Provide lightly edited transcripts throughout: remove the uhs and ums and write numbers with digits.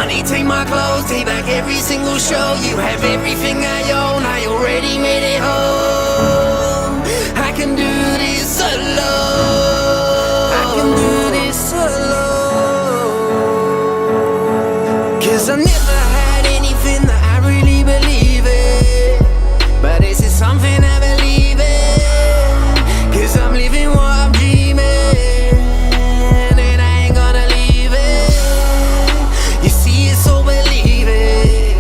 money, take my clothes, take back every single show. You have everything I own, I already made it home. I can do this alone. I can do this alone. 'Cause I never had anything that I really believe in, but this is something I believe in. 'Cause I'm living what I'm dreaming, and I ain't gonna leave it. You see it, so believe it.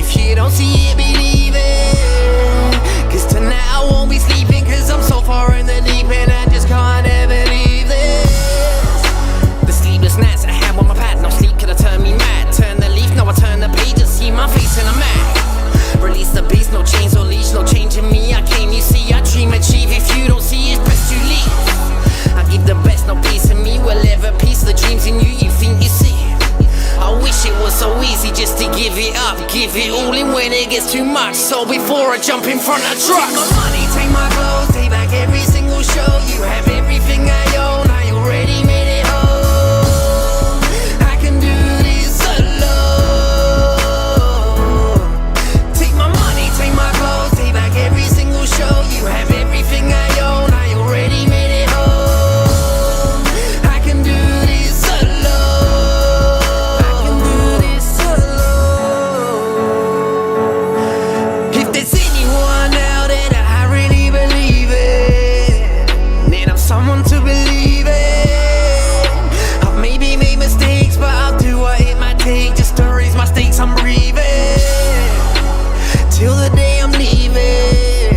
If you don't see it, believe it. 'Cause tonight I won't be sleeping, 'cause I'm so far in the deep end, I just can't ever leave this. The sleepless nights I had on my pad, no sleep could have turned me mad. Turn the leaf, now I turn the page and see my face in a mag. Release the beast, no chains or leash, no change in me. I came, you see, I dream, achieve. If you don't see, it's best you leave. I give the best, no peace in me. Whatever piece, the dreams in you, you think you see. I wish it was so easy just to give it up, give it all in when it gets too much. So before I jump in front of trucks, take my money, take my clothes, take back every single show. You have everything I own, I already made it home. I can do this alone. Take my money, take my clothes, take back every single show. You have everything I own, I already made it home. I can do this alone. I can do this alone. If there's anyone out there that I really believe in, then I'm someone to believe in. I've maybe made mistakes, but I'll do what it might take just to raise my stakes. I'm breathing till the day I'm leaving.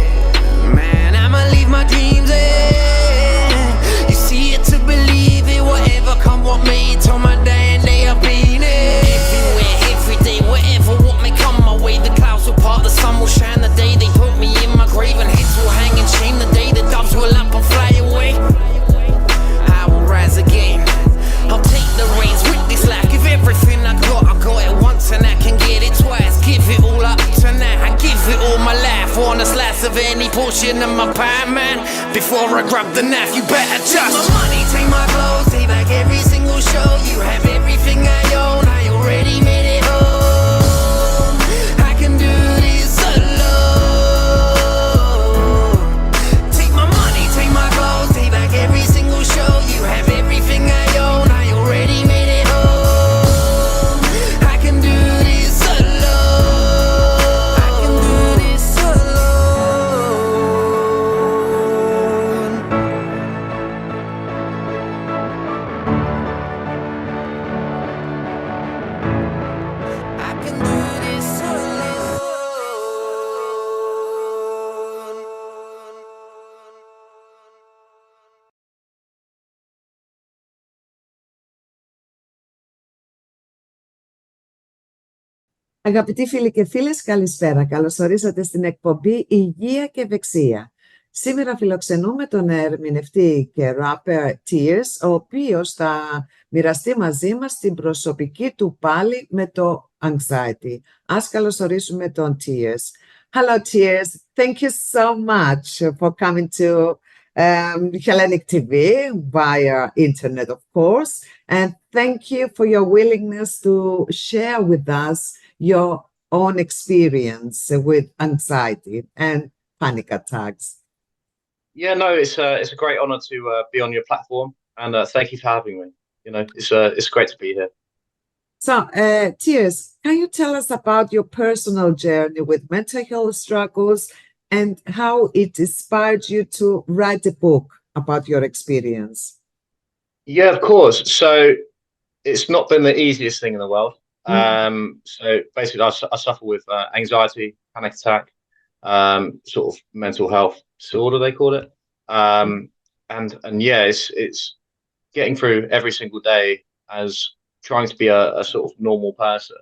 Man, I'ma leave my dreams in. You see it to believe it. Whatever come what may, till my dying day I've been it. Everywhere, every day, whatever what may come my way. The clouds will part, the sun will shine. The day they put me in my grave, and heads will hang and shame. The day the doves will up and fly away, I will rise again. I'll take the reins with this life. Give everything I got it once and I can get it twice. Give it all up tonight, I give it all my life. Want a slice of any portion of my pie, man. Before I grab the knife, you better just take my money, take my clothes, take back every single show. You have everything I own, I already made it home. I can do this alone. Take my money, take my clothes, take back every single show. You have everything I own, I already made it home. I can do this alone. I can do this alone. I can do this alone. Αγαπητοί φίλοι και φίλες, καλησπέρα. Καλώς ορίσατε στην εκπομπή Υγεία και Ευεξία. Σήμερα φιλοξενούμε τον ερμηνευτή και rapper TIERZ, ο οποίος θα μοιραστεί μαζί μας την προσωπική του πάλι με το anxiety. Ας καλωσορίσουμε τον TIERZ. Hello TIERZ, thank you so much for coming to Hellenic TV via internet, of course, and thank you for your willingness to share with us your own experience with anxiety and panic attacks. Yeah, no, it's a great honor to be on your platform, and thank you for having me. You know, it's great to be here. So, TIERZ, can you tell us about your personal journey with mental health struggles and how it inspired you to write a book about your experience? Yeah, of course. So it's not been the easiest thing in the world. So basically, I suffer with anxiety, panic attack, sort of mental health disorder, they call it. And yeah, it's getting through every single day as trying to be a sort of normal person,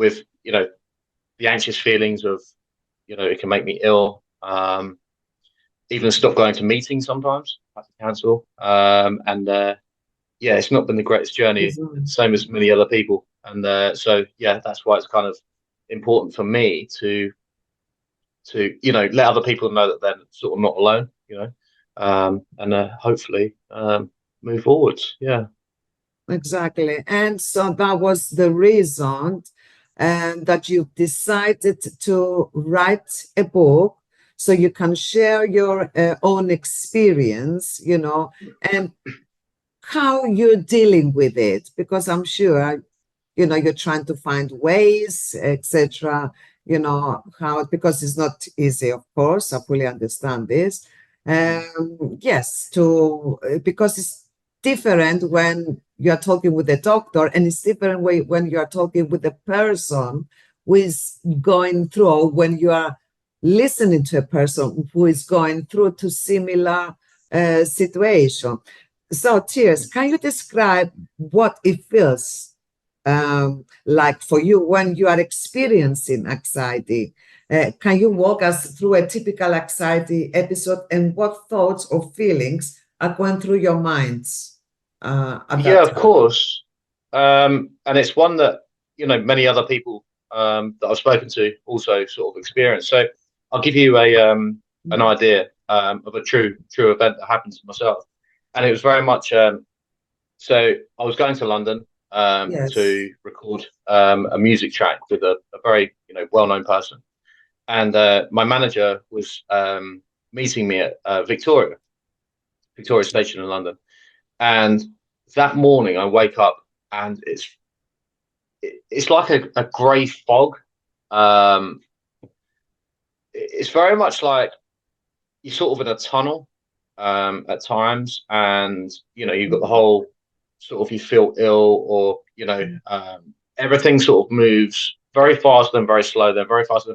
with, you know, the anxious feelings of, you know, it can make me ill, even stop going to meetings sometimes, I have to cancel. Yeah, it's not been the greatest journey, same as many other people. And so, yeah, that's why it's kind of important for me to, you know, let other people know that they're sort of not alone, you know, and hopefully move forwards. Yeah. Exactly. And so that was the reason that you decided to write a book so you can share your own experience, you know, and how you're dealing with it, because I'm sure, you know, you're trying to find ways, etc., you know, how, because it's not easy, of course, I fully understand this. Yes, because it's different when you're talking with a doctor, and it's different when you're talking with a person who is going through, or when you are listening to a person who is going through to similar situation. So, TIERZ, can you describe what it feels like for you when you are experiencing anxiety? Can you walk us through a typical anxiety episode and what thoughts or feelings are going through your minds at that Of time? course. And it's one that, you know, many other people that I've spoken to also sort of experience. So I'll give you an idea of a true event that happened to myself. And it was very much, so I was going to London Yes. to record a music track with a very, you know, well-known person. And my manager was meeting me at Victoria Station in London. And that morning I wake up and it's like a grey fog. It's very much like you're sort of in a tunnel at times, and you know, you've got the whole sort of, you feel ill, or you know, everything sort of moves very fast, then very slow, then very fast,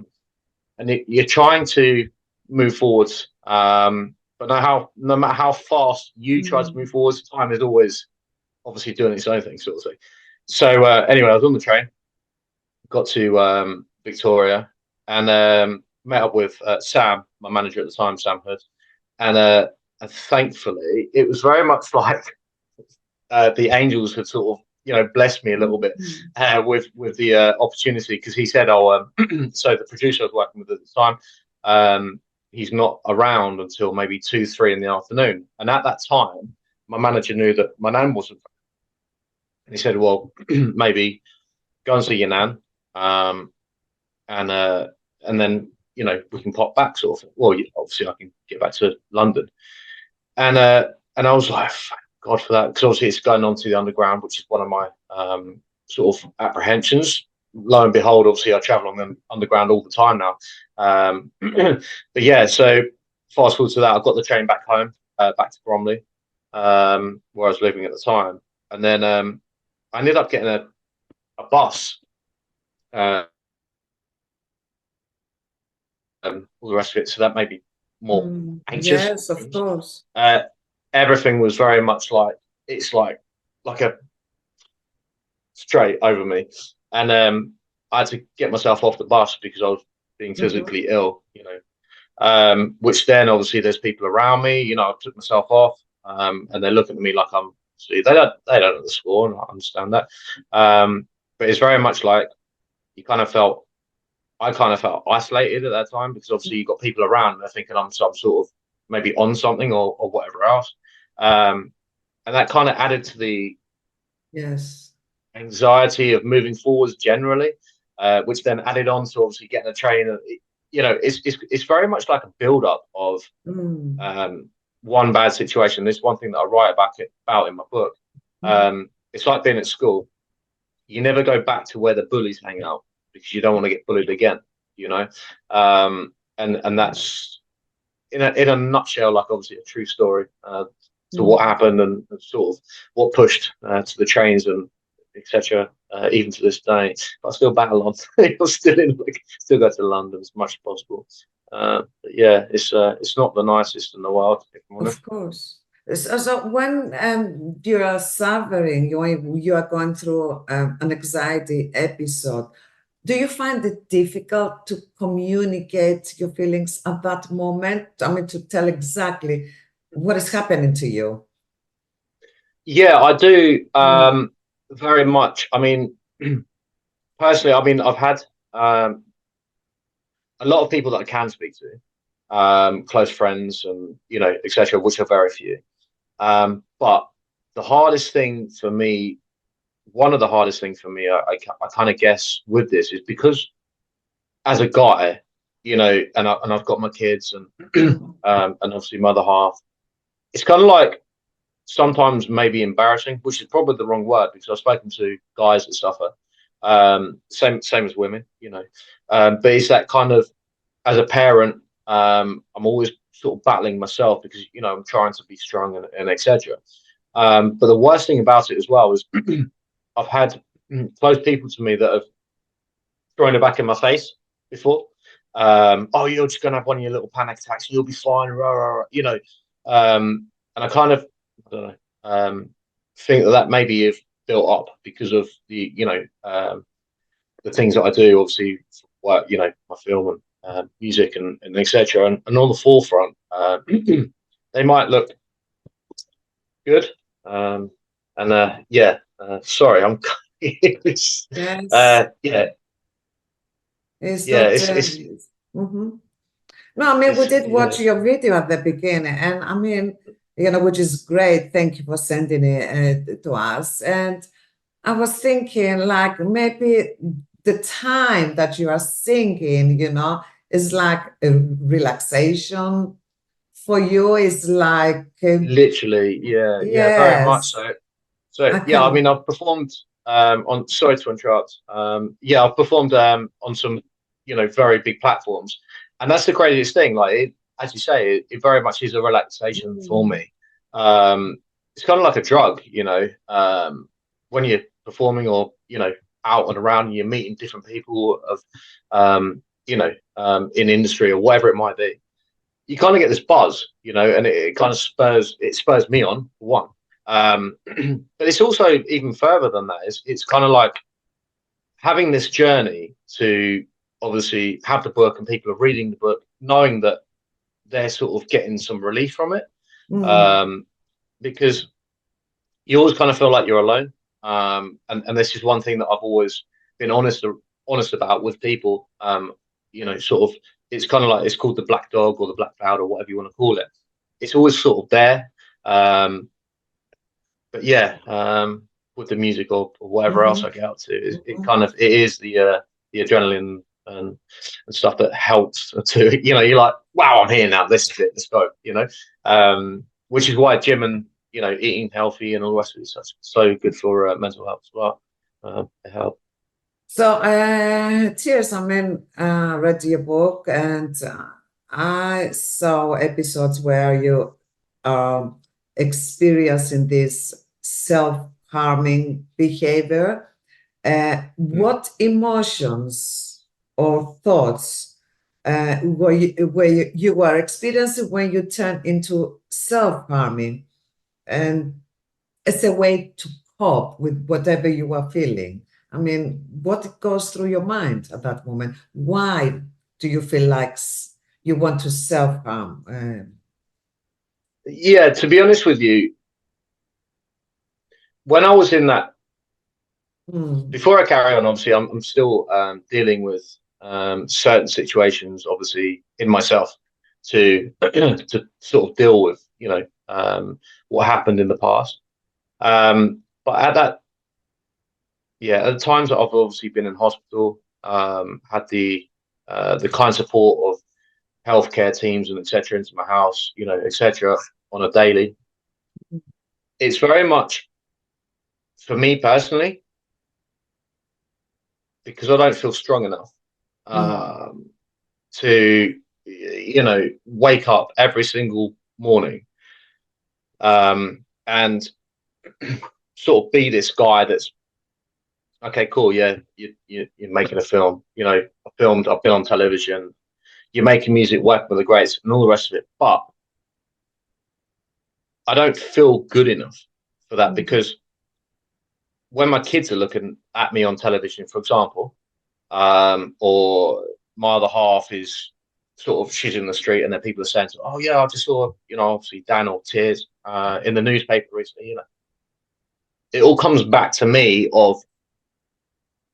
and you're trying to move forwards. But no matter how fast you try to move forwards, time is always obviously doing its own thing, sort of thing. So anyway, I was on the train, got to Victoria, and met up with Sam, my manager at the time, Sam Hood, and thankfully it was very much like the angels had sort of, you know, blessed me a little bit with the opportunity, because he said, "Oh, so the producer I was working with at the time, he's not around until maybe 2, 3 in the afternoon." And at that time, my manager knew that my nan wasn't, and he said, "Well, maybe go and see your nan, and then, you know, we can pop back, sort of thing. Well, obviously I can get back to London." And I was like, thank God for that, because obviously it's going on to the underground, which is one of my sort of apprehensions. Lo and behold, obviously I travel on the underground all the time now. But yeah, so fast forward to that, I got the train back home, back to Bromley, where I was living at the time, and then I ended up getting a bus. All the rest of it, so that made me more anxious. Yes, of course. Everything was very much like, it's like a straight over me, and I had to get myself off the bus because I was being physically ill, you know. Which then obviously there's people around me, you know. I took myself off, and they're looking at me like I'm. They don't know the score, and I understand that. But it's very much like I kind of felt isolated at that time, because obviously you've got people around and they're thinking I'm some sort of maybe on something or whatever else. And that kind of added to the anxiety of moving forwards generally, which then added on to obviously getting a train. You know, it's very much like a build up of one bad situation. This one thing that I write about in my book. It's like being at school. You never go back to where the bullies hang out, because you don't want to get bullied again, you know. And that's in a nutshell, like obviously a true story to what happened, and sort of what pushed to the trains and etc. Even to this day, but I still battle on. I'm still go to London as much as possible. But yeah, it's not the nicest in the world, if I'm honest. Of course. So when you are suffering, you are going through an anxiety episode, do you find it difficult to communicate your feelings at that moment? I mean, to tell exactly what is happening to you? Yeah, I do very much. I mean, personally, I mean, I've had a lot of people that I can speak to, close friends, and etc., which are very few. But the hardest thing for me one of the hardest things for me, I kind of guess with this, is because as a guy, you know, and I've got my kids and and obviously my other half, it's kind of like sometimes maybe embarrassing, which is probably the wrong word, because I've spoken to guys that suffer, same as women, you know, but it's that kind of, as a parent, I'm always sort of battling myself because, you know, I'm trying to be strong and etc. But the worst thing about it as well is I've had close people to me that have thrown it back in my face before. Oh, you're just gonna have one of your little panic attacks, you'll be fine, rah, rah, rah, you know. And I kind of, I don't know, think that maybe have built up because of the, you know, the things that I do, obviously, work, you know, my film and music and etc. And on the forefront, they might look good. Yeah, sorry, I'm. Yes. Yeah. It's Yeah, not, it's mhm. No, I mean, we did watch yeah. your video at the beginning, and I mean, you know, which is great. Thank you for sending it to us. And I was thinking, like, maybe the time that you are singing, you know, is like a relaxation for you. Is like, Literally, yeah, very much yes, so. So I yeah, I can. mean, I've performed on. Sorry to interrupt. Yeah, I've performed on some, you know, very big platforms, and that's the craziest thing. Like, as you say, it very much is a relaxation for Mm, me. It's kind of like a drug, you know. When you're performing or, you know, out and around, and you're meeting different people of, you know, in industry or whatever it might be, you kind of get this buzz, you know, and it kind of spurs me on, for one. But it's also even further than that. It's kind of like having this journey to obviously have the book and people are reading the book, knowing that they're sort of getting some relief from it, mm, because you always kind of feel like you're alone. And this is one thing that I've always been honest about with people. You know, sort of, it's kind of like, it's called the black dog or the black cloud or whatever you want to call it. It's always sort of there. But yeah, with the music or whatever else mhm, I get up to, it mhm. kind of, it is the adrenaline and stuff that helps to, you know, you're like, wow, I'm here now. This is it. Let's go. You know, which is why gym and, you know, eating healthy and all the rest of it is so good for mental health as well. It helps. So, Tears, I mean, read your book, and I saw episodes where you um, experiencing this self-harming behavior. Mm. What emotions or thoughts you were experiencing when you turned into self-harming, and as a way to cope with whatever you were feeling? I mean, what goes through your mind at that moment? Why do you feel like you want to self-harm? Yeah, to be honest with you, when I was in that, Mm, before I carry on, obviously, I'm still dealing with certain situations, obviously, in myself to to sort of deal with, you know, what happened in the past. But at that, yeah, at the times that I've obviously been in hospital, had the kind support of healthcare teams and etc. into my house, you know, etc. on a daily. It's very much for me personally, because I don't feel strong enough mm, um, to, you know, wake up every single morning and sort of be this guy that's okay, cool, yeah, you're making a film, you know, I've been on television, you're making music, working with the greats, and all the rest of it. But I don't feel good enough for that, mm, because when my kids are looking at me on television, for example, or my other half is sort of, she's in the street and then people are saying, oh yeah, I just saw, you know, obviously Dan or TIERZ in the newspaper recently, you know, it all comes back to me of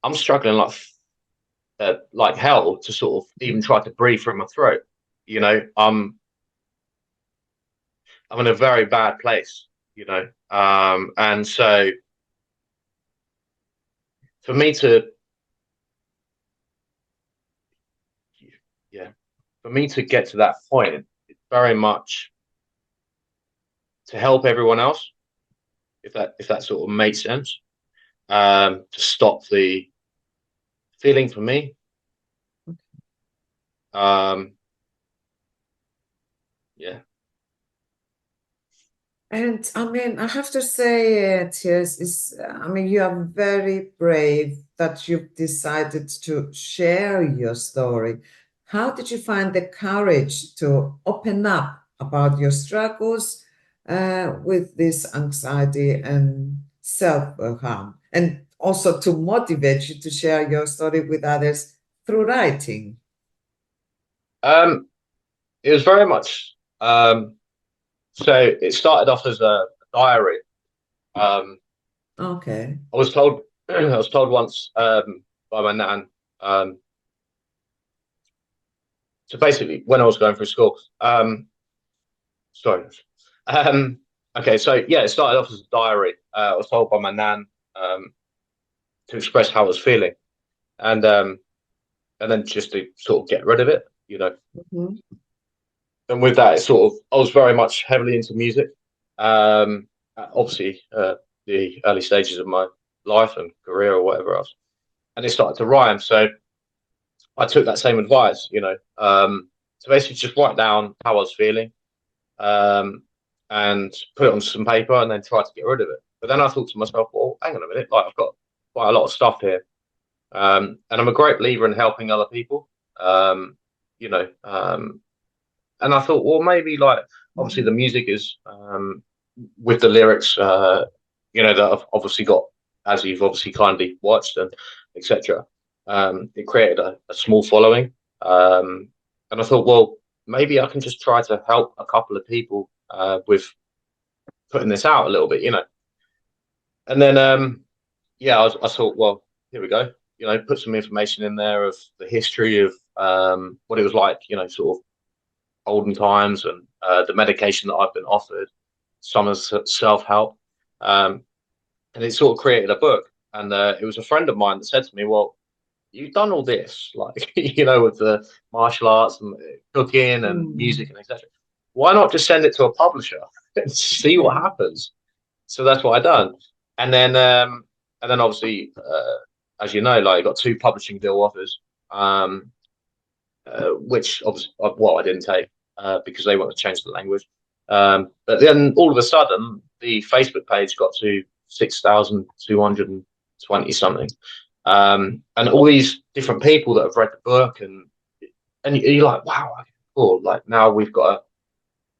I'm struggling like hell to sort of even try to breathe through my throat. You know, I'm in a very bad place, you know. And so for me to, for me to get to that point, it's very much to help everyone else, if that sort of makes sense. To stop the feeling for me. Yeah. And I mean, I have to say, TIERZ, I mean, you are very brave that you've decided to share your story. How did you find the courage to open up about your struggles with this anxiety and self-harm, and also to motivate you to share your story with others through writing? It was very much, so it started off as a diary. Okay. I was told once by my nan. So basically, when I was going through school, sorry. Okay, so yeah, it started off as a diary. I was told by my nan to express how I was feeling, and then just to sort of get rid of it, you know. Mm-hmm. And with that, I was very much heavily into music. Obviously, the early stages of my life and career or whatever else, and it started to rhyme. So I took that same advice, you know, to basically just write down how I was feeling, and put it on some paper, and then try to get rid of it. But then I thought to myself, well, hang on a minute, like I've got quite a lot of stuff here, and I'm a great believer in helping other people, you know. And I thought, well, maybe like obviously the music is with the lyrics, you know, that I've obviously got, as you've obviously kindly watched and etc. It created a small following, and I thought, well, maybe I can just try to help a couple of people with putting this out a little bit, you know. And then yeah, I thought, well, here we go, you know, put some information in there of the history of what it was like, you know, sort of olden times, and the medication that I've been offered, some as self-help, and it sort of created a book. And it was a friend of mine that said to me, well, you've done all this, like, you know, with the martial arts and cooking and music and etc. Why not just send it to a publisher and see what happens? So that's what I done. And then obviously, as you know, like I got 2 publishing deal offers, which obviously, well, I didn't take because they want to change the language. But then all of a sudden, the Facebook page got to 6,220 something, and all these different people that have read the book, and you're like, wow, cool. Like now we've got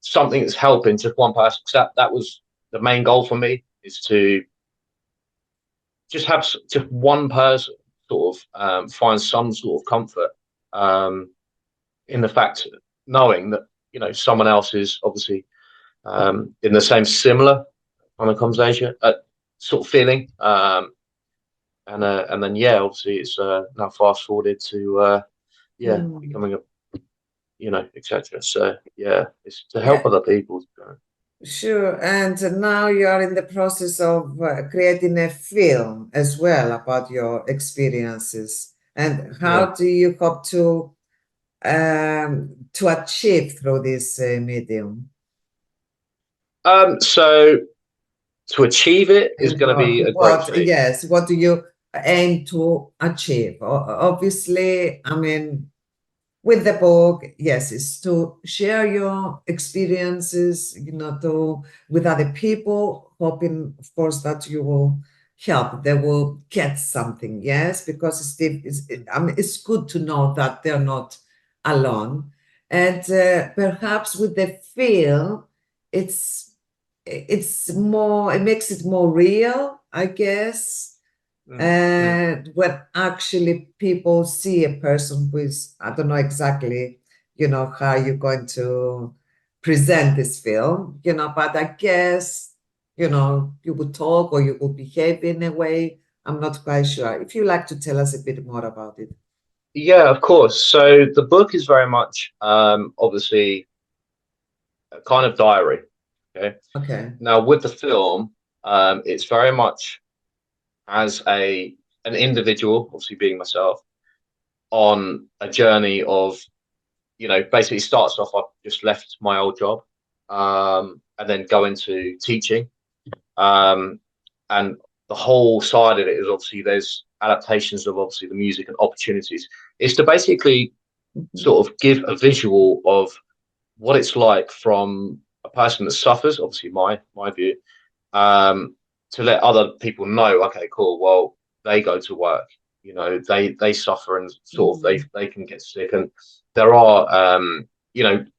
something that's helping just one person. That was the main goal for me, is to just have just one person sort of find some sort of comfort in the fact, knowing that, you know, someone else is obviously in the same similar kind of conversation, sort of feeling, and then yeah, obviously it's now fast forwarded to becoming a, you know, etc. So yeah, it's to help other people. Sure. And now you are in the process of creating a film as well about your experiences. And how do you hope to achieve through this medium? So to achieve it is going to be a great thing. Yes. What do you aim to achieve? Obviously, I mean, with the book, yes, it's to share your experiences, you know, with other people, hoping, of course, that you will help. They will get something, yes, because I mean, it's good to know that they're not alone. And perhaps with the film, it makes it more real, I guess. And when actually people see a person who is, I don't know exactly, you know, how you're going to present this film, you know, but I guess, you know, you would talk or you would behave in a way. I'm not quite sure. If you like to tell us a bit more about it. Yeah, of course. So the book is very much obviously a kind of diary. Okay. Now with the film, it's very much as a an individual, obviously being myself, on a journey of, basically starts off, I've just left my old job, and then go into teaching. And the whole side of it is obviously there's adaptations of obviously the music and opportunities. It's to basically sort of give a visual of what it's like from a person that suffers, obviously my view, to let other people know, okay, cool, well, they go to work, they suffer, and sort of they can get sick, and there are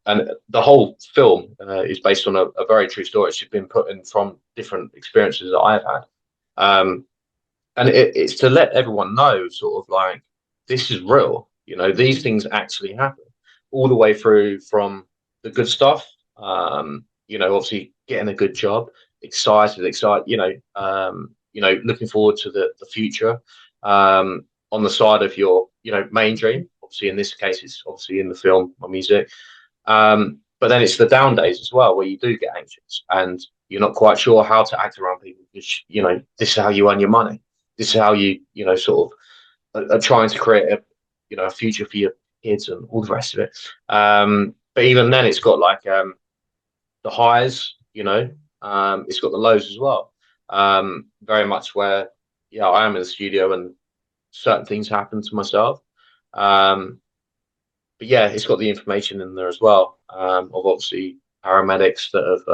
and the whole film is based on a very true story. It's been put in from different experiences that I've had, and it's to let everyone know, sort of like, this is real. These things actually happen, all the way through from the good stuff, obviously getting a good job, excited, looking forward to the future, on the side of your, main dream. Obviously, in this case, it's obviously in the film, my music. But then it's the down days as well, where you do get anxious and you're not quite sure how to act around people, because, this is how you earn your money. This is how you, sort of are trying to create a future for your kids and all the rest of it. But even then, it's got like the highs, it's got the lows as well. Very much where, I am in the studio and certain things happen to myself. But yeah, it's got the information in there as well, of obviously paramedics that have,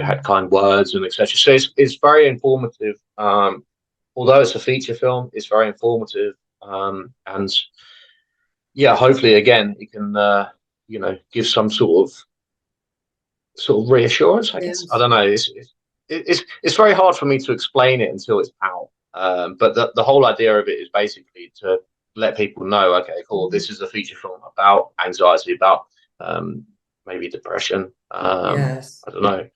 had kind words and etc. So it's very informative. Although it's a feature film, it's very informative. And yeah, hopefully again, it can, give some sort of reassurance, I guess. I don't know. It's very hard for me to explain it until it's out. But the whole idea of it is basically to let people know, okay, cool, this is a feature film about anxiety, about maybe depression, I don't know,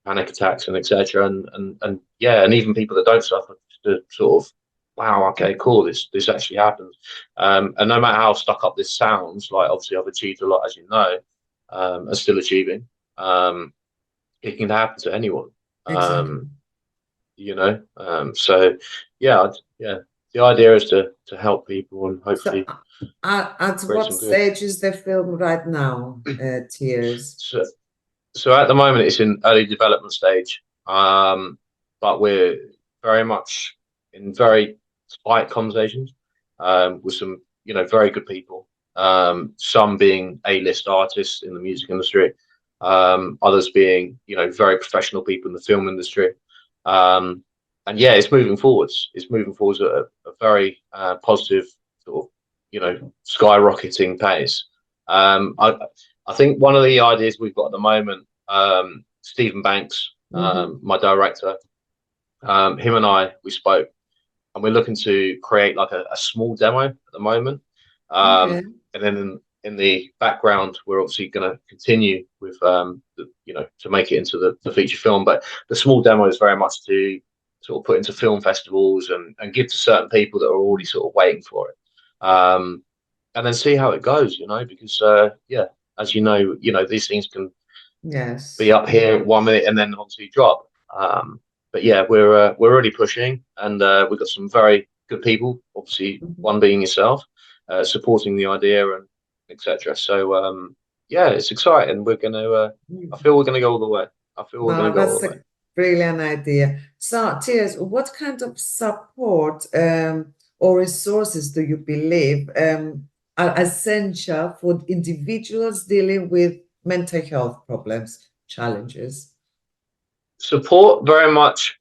panic attacks and etc. And yeah, and even people that don't suffer, to sort of, wow, okay, cool, this actually happens. And no matter how stuck up this sounds, like obviously I've achieved a lot, as you know, and still achieving. It can happen to anyone. Exactly. So yeah. The idea is to help people and hopefully. So, at what stage is the film right now, TIERZ? So at the moment it's in early development stage, but we're very much in very tight conversations with some, very good people. Some being A-list artists in the music industry, others being, very professional people in the film industry. And yeah, it's moving forwards. It's moving forwards at a very positive sort of, skyrocketing pace. I think one of the ideas we've got at the moment, Stephen Banks, my director, him and I, we spoke, and we're looking to create like a small demo at the moment. And then in the background, we're obviously going to continue with, to make it into the feature film. But the small demo is very much to sort of put into film festivals and give to certain people that are already sort of waiting for it. And then see how it goes, because, as you know, these things can be up here 1 minute and then obviously drop. But yeah, we're already pushing, and we've got some very good people, obviously one being yourself, supporting the idea and etc. So yeah, it's exciting. We're gonna I feel we're gonna go all the way. I feel we're gonna go all the way. Brilliant idea. So TIERZ, what kind of support or resources do you believe are essential for individuals dealing with mental health problems, challenges? Support very much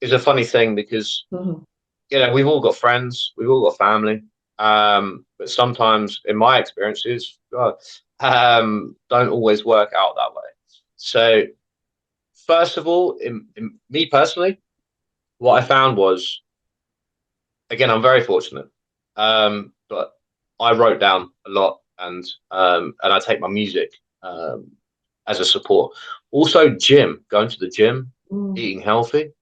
is a funny thing, because we've all got friends, we've all got family, but sometimes in my experiences don't always work out that way. So first of all, in me personally, what I found was, again, I'm very fortunate, but I wrote down a lot, and I take my music as a support. Also, going to the gym, eating healthy,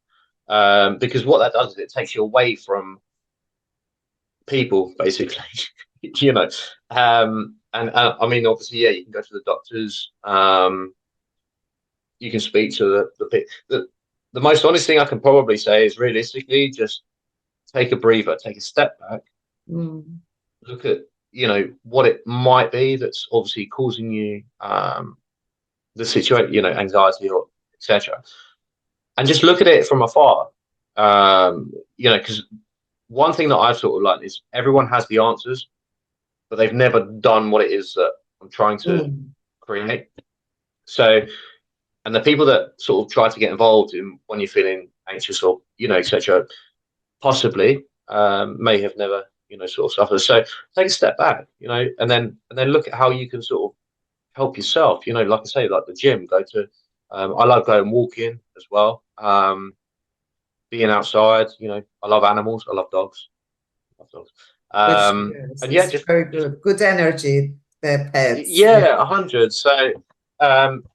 because what that does is it takes you away from people, basically, and I mean, obviously, yeah, you can go to the doctors, you can speak to the most honest thing I can probably say is realistically, just take a breather, take a step back, look at, you know, what it might be that's obviously causing you the situation, you know, anxiety or etc. And just look at it from afar. You know, because one thing that I've sort of learned is everyone has the answers, but they've never done what it is that I'm trying to create. So, and the people that sort of try to get involved in when you're feeling anxious or, you know, etc., possibly may have never, you know, sort of suffered. So take a step back, you know, and then look at how you can sort of help yourself. You know, like I say, like the gym, go to. I love going walking as well. Being outside, you know, I love animals. I love dogs. And yeah, just very good. Good energy. The pets. Yeah, 100. So,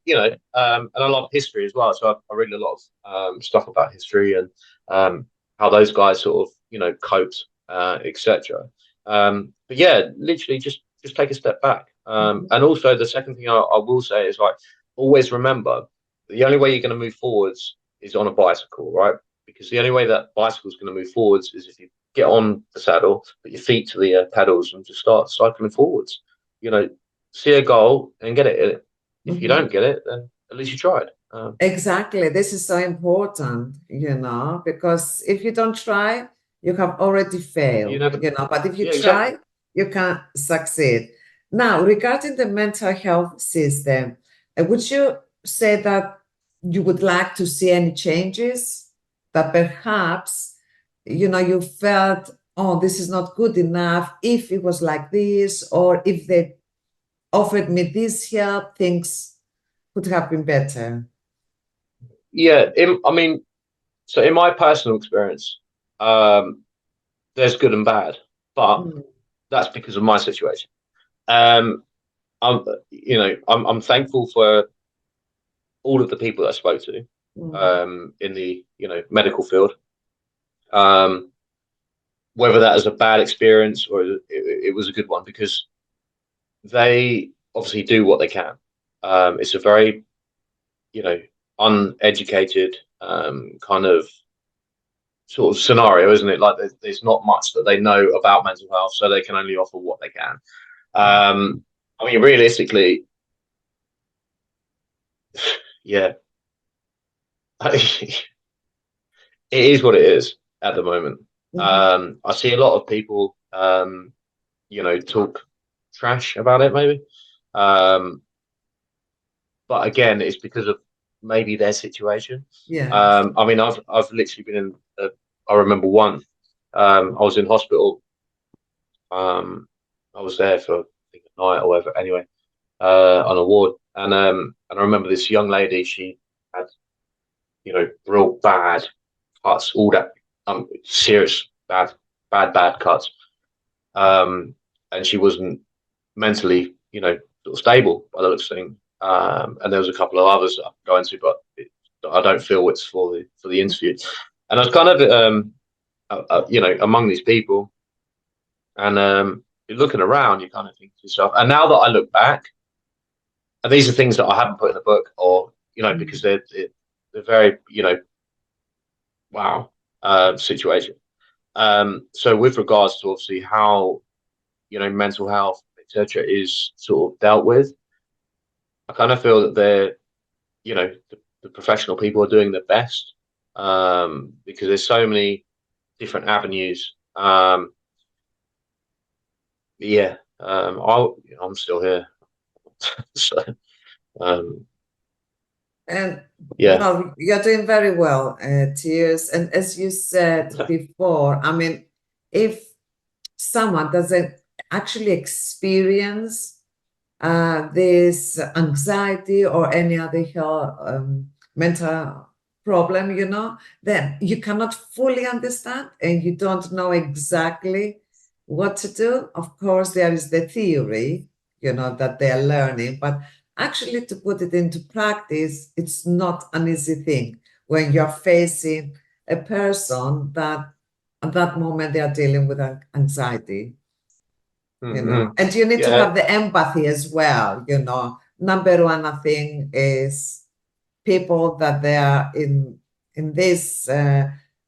you know, and I love history as well. So I read a lot of stuff about history and how those guys sort of, you know, coped, etc. But yeah, literally just take a step back. And also the second thing I will say is, like, always remember the only way you're going to move forwards is on a bicycle, right? Because the only way that bicycle is going to move forwards is if you get on the saddle, put your feet to the pedals, and just start cycling forwards. You know, see a goal and get it. If you don't get it, then at least you tried. Exactly. This is so important, you know, because if you don't try, you have already failed, you know, but if you try, exactly, you can succeed. Now, regarding the mental health system, would you say that you would like to see any changes, that perhaps, you know, you felt, oh, this is not good enough, if it was like this, or if they offered me this help, things could have been better? Yeah, I mean, so in my personal experience, there's good and bad, but that's because of my situation. I'm thankful for all of the people that I spoke to in the, you know, medical field. Whether that was a bad experience or it was a good one, because they obviously do what they can. It's a very, you know, uneducated kind of sort of scenario, isn't it? Like there's not much that they know about mental health, so they can only offer what they can. I mean, realistically, yeah, it is what it is at the moment. I see a lot of people, you know, talk trash about it, maybe. But again, it's because of maybe their situation. Yeah. I mean, I've literally been in. I remember one. I was in hospital. I was there for, I think, a night or whatever. Anyway, on a ward, and I remember this young lady. She had, you know, real bad cuts, all that serious bad cuts. And she wasn't mentally, you know, sort of stable by the looks of things. And there was a couple of others that I can go into, but I don't feel it's for the interview. And I was kind of, you know, among these people, and you're looking around, you kind of think to yourself. And now that I look back, and these are things that I haven't put in the book, or, you know, because they're very, you know, wow situation. So with regards to obviously how, you know, mental health, etc., is sort of dealt with, I kind of feel that they're, you know, the professional people are doing their best, because there's so many different avenues. Yeah, I'm still here. So, and yeah, well, you're doing very well, TIERZ. And as you said before, I mean, if someone doesn't actually experience this anxiety or any other mental problem, you know, then you cannot fully understand and you don't know exactly what to do. Of course, there is the theory, you know, that they are learning, but actually to put it into practice, it's not an easy thing when you're facing a person that at that moment they are dealing with anxiety. You know, and you need to have the empathy as well. You know, number one, I think, is people that they are in in this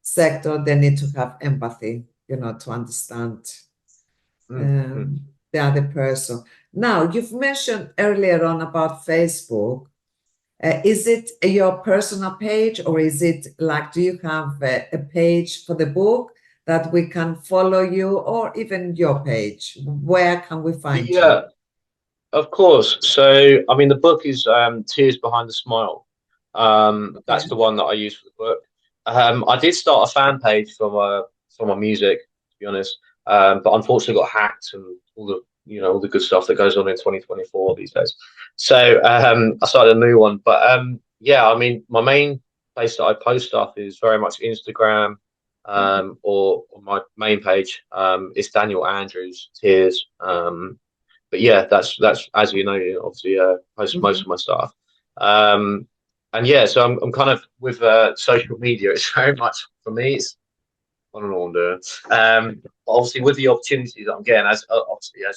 sector, they need to have empathy, you know, to understand the other person. Now, you've mentioned earlier on about Facebook. Is it your personal page, or is it like, do you have a page for the book that we can follow you, or even your page? Where can we find you? Yeah, of course. So, I mean, the book is TIERZ Behind the Smile. That's the one that I use for the book. I did start a fan page for my music, to be honest, but unfortunately got hacked and all the good stuff that goes on in 2024 these days. So I started a new one. But yeah, I mean, my main place that I post stuff is very much Instagram, or my main page is Daniel Andrews TIERZ. But yeah, that's as you know, obviously post most of my stuff. And yeah, so I'm kind of with social media. It's very much for me. It's I don't know what I'm doing. Obviously, with the opportunities that I'm getting, as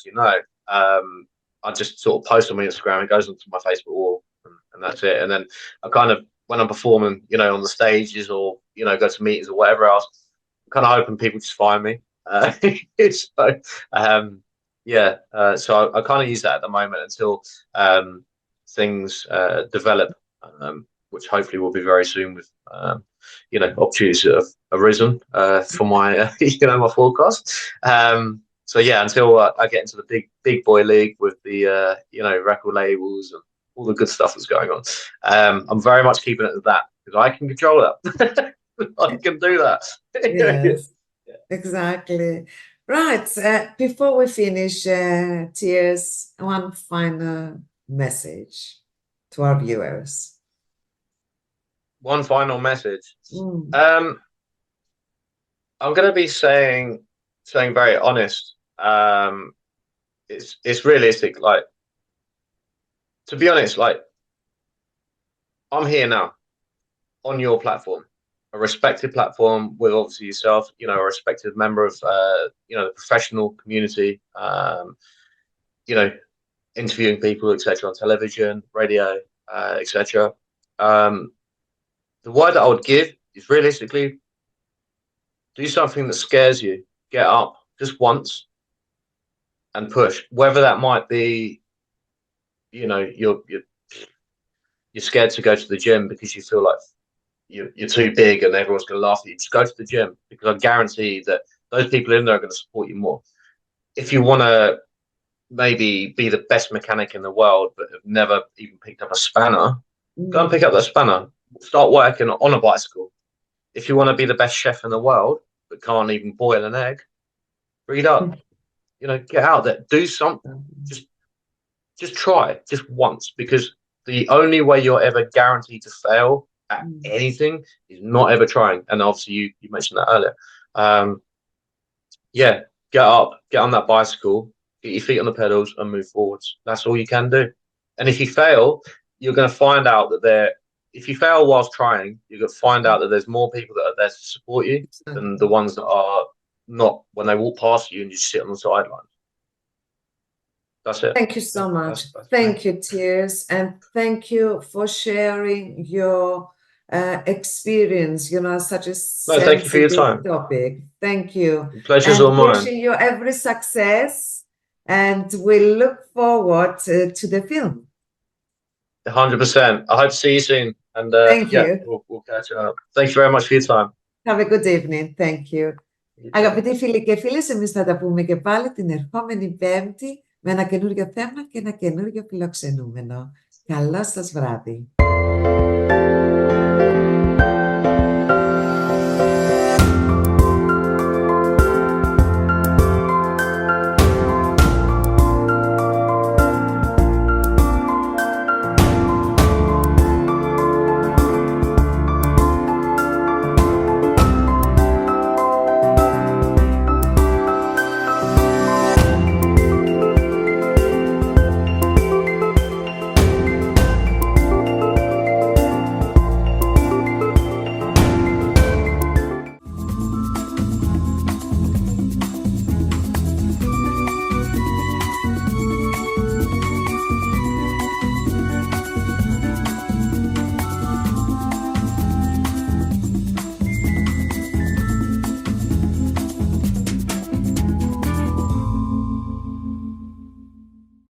you know, I just sort of post on my Instagram. It goes onto my Facebook wall, and that's it. And then I kind of, when I'm performing, you know, on the stages or go to meetings or whatever else, I'm kind of hoping people just find me. Yeah. So I kind of use that at the moment until things develop, which hopefully will be very soon with opportunities that have arisen for my my forecast. So yeah, until I get into the big boy league with the record labels and all the good stuff that's going on, I'm very much keeping it at that, because I can control that. I can do that. Yes, exactly. Right. Before we finish, TIERZ, one final message to our viewers. One final message. I'm going to be saying very honest. It's realistic. Like, to be honest, like, I'm here now on your platform, a respected platform with obviously yourself, a respected member of the professional community, interviewing people, etc., on television, radio, etc. The word that I would give is, realistically, do something that scares you. Get up just once and push. Whether that might be, you're scared to go to the gym because you feel like you're too big and everyone's going to laugh at you. Just go to the gym, because I guarantee that those people in there are going to support you more. If you want to maybe be the best mechanic in the world but have never even picked up a spanner, go and pick up that spanner. Start working on a bicycle. If you want to be the best chef in the world but can't even boil an egg, read up. Get out there, do something. Just try, just once, because the only way you're ever guaranteed to fail at anything is not ever trying. And obviously you mentioned that earlier. Yeah, get up, get on that bicycle, get your feet on the pedals and move forwards. That's all you can do. And if you fail, you're going to find out that if you fail whilst trying, you're going to find out that there's more people that are there to support you than the ones that are not, when they walk past you and you sit on the sidelines. That's it. Thank you so much. Thank you, TIERZ, and thank you for sharing your experience, such a thank you for your time. topic. Thank you. The pleasure's all mine. Wishing you every success, and we look forward to the film. 100%. I hope to see you soon. And Thank you. We'll catch up. Thank you very much for your time. Have a good evening. Thank you. Αγαπητοί φίλοι και φίλες, εμείς θα τα πούμε και πάλι την ερχόμενη Πέμπτη με ένα καινούριο θέμα και ένα καινούριο φιλοξενούμενο. Καλό σας βράδυ.